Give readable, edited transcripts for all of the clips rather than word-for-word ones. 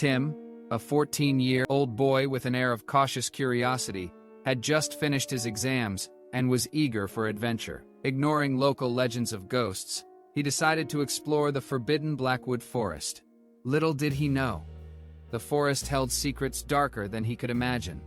Tim, a 14-year-old boy with an air of cautious curiosity, had just finished his exams and was eager for adventure. Ignoring local legends of ghosts, he decided to explore the forbidden Blackwood forest. Little did he know, the forest held secrets darker than he could imagine.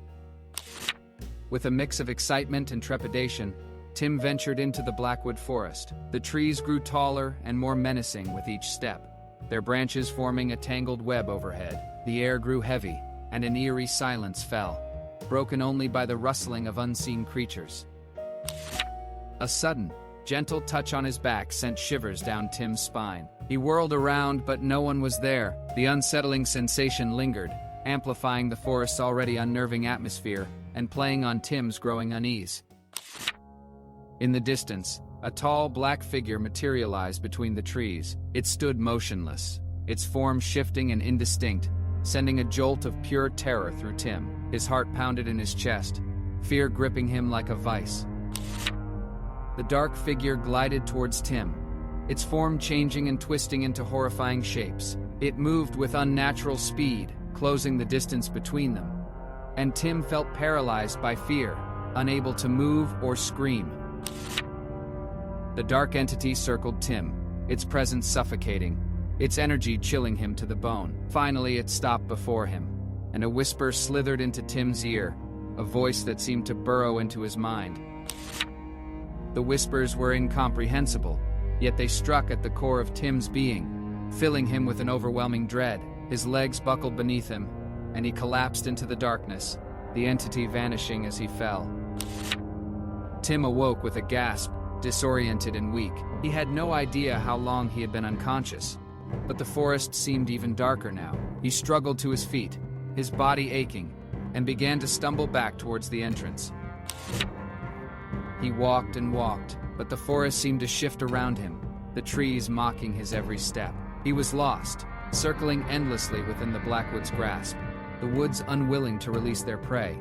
With a mix of excitement and trepidation, Tim ventured into the Blackwood forest. The trees grew taller and more menacing with each step, their branches forming a tangled web overhead. The air grew heavy, and an eerie silence fell, broken only by the rustling of unseen creatures. A sudden, gentle touch on his back sent shivers down Tim's spine. He whirled around, but no one was there. The unsettling sensation lingered, amplifying the forest's already unnerving atmosphere and playing on Tim's growing unease. In the distance, a tall black figure materialized between the trees. It stood motionless, its form shifting and indistinct, sending a jolt of pure terror through Tim. His heart pounded in his chest, fear gripping him like a vice. The dark figure glided towards Tim, its form changing and twisting into horrifying shapes. It moved with unnatural speed, closing the distance between them. And Tim felt paralyzed by fear, unable to move or scream. The dark entity circled Tim, its presence suffocating, its energy chilling him to the bone. Finally, it stopped before him, and a whisper slithered into Tim's ear, a voice that seemed to burrow into his mind. The whispers were incomprehensible, yet they struck at the core of Tim's being, filling him with an overwhelming dread. His legs buckled beneath him, and he collapsed into the darkness, the entity vanishing as he fell. Tim awoke with a gasp, disoriented and weak. He had no idea how long he had been unconscious, but the forest seemed even darker now. He struggled to his feet, his body aching, and began to stumble back towards the entrance. He walked and walked, but the forest seemed to shift around him, the trees mocking his every step. He was lost, circling endlessly within the Blackwood's grasp, the woods unwilling to release their prey.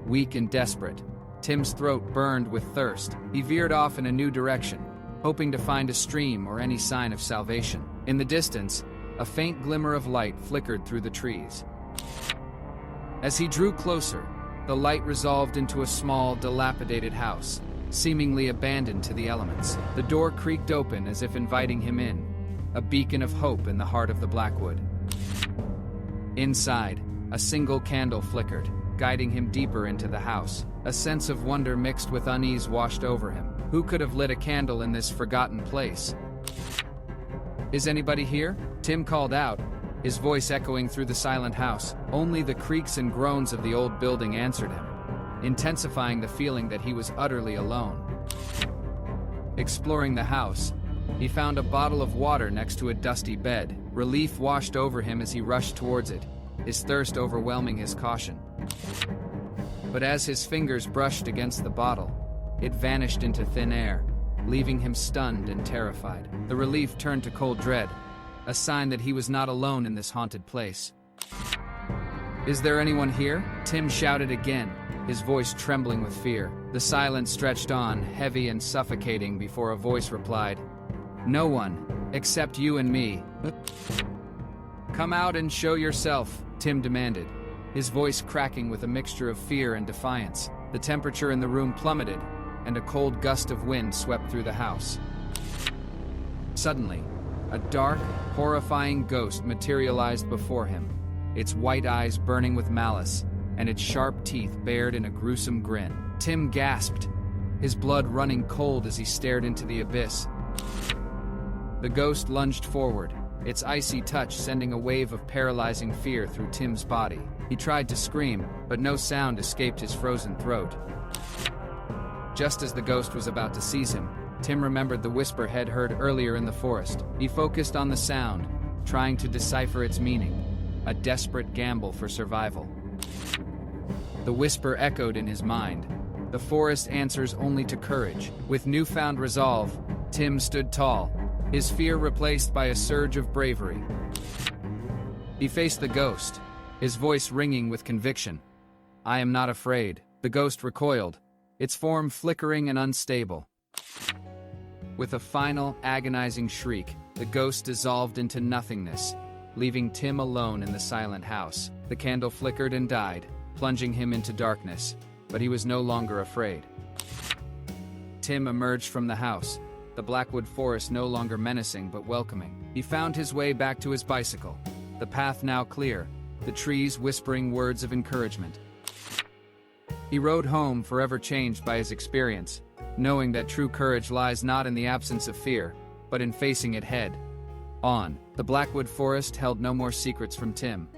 Weak and desperate, Tim's throat burned with thirst. He veered off in a new direction, hoping to find a stream or any sign of salvation. In the distance, a faint glimmer of light flickered through the trees. As he drew closer, the light resolved into a small, dilapidated house, seemingly abandoned to the elements. The door creaked open as if inviting him in, a beacon of hope in the heart of the Blackwood. Inside, a single candle flickered, guiding him deeper into the house. A sense of wonder mixed with unease washed over him. Who could have lit a candle in this forgotten place? "Is anybody here?" Tim called out, his voice echoing through the silent house. Only the creaks and groans of the old building answered him, intensifying the feeling that he was utterly alone. Exploring the house, he found a bottle of water next to a dusty bed. Relief washed over him as he rushed towards it, his thirst overwhelming his caution. But as his fingers brushed against the bottle, it vanished into thin air, leaving him stunned and terrified. The relief turned to cold dread, a sign that he was not alone in this haunted place. "Is there anyone here?" Tim shouted again, his voice trembling with fear. The silence stretched on, heavy and suffocating, before a voice replied, "No one, except you and me." "Come out and show yourself," Tim demanded, his voice cracking with a mixture of fear and defiance. The temperature in the room plummeted, and a cold gust of wind swept through the house. Suddenly, a dark, horrifying ghost materialized before him, its white eyes burning with malice, and its sharp teeth bared in a gruesome grin. Tim gasped, his blood running cold as he stared into the abyss. The ghost lunged forward, its icy touch sending a wave of paralyzing fear through Tim's body. He tried to scream, but no sound escaped his frozen throat. Just as the ghost was about to seize him, Tim remembered the whisper he'd heard earlier in the forest. He focused on the sound, trying to decipher its meaning, a desperate gamble for survival. The whisper echoed in his mind. The forest answers only to courage. With newfound resolve, Tim stood tall, his fear replaced by a surge of bravery. He faced the ghost, his voice ringing with conviction. "I am not afraid." The ghost recoiled, its form flickering and unstable. With a final, agonizing shriek, the ghost dissolved into nothingness, leaving Tim alone in the silent house. The candle flickered and died, plunging him into darkness, but he was no longer afraid. Tim emerged from the house, the blackwood forest no longer menacing but welcoming. He found his way back to his bicycle, the path now clear, the trees whispering words of encouragement. He rode home, forever changed by his experience, knowing that true courage lies not in the absence of fear, but in facing it head on. The blackwood forest held no more secrets from Tim.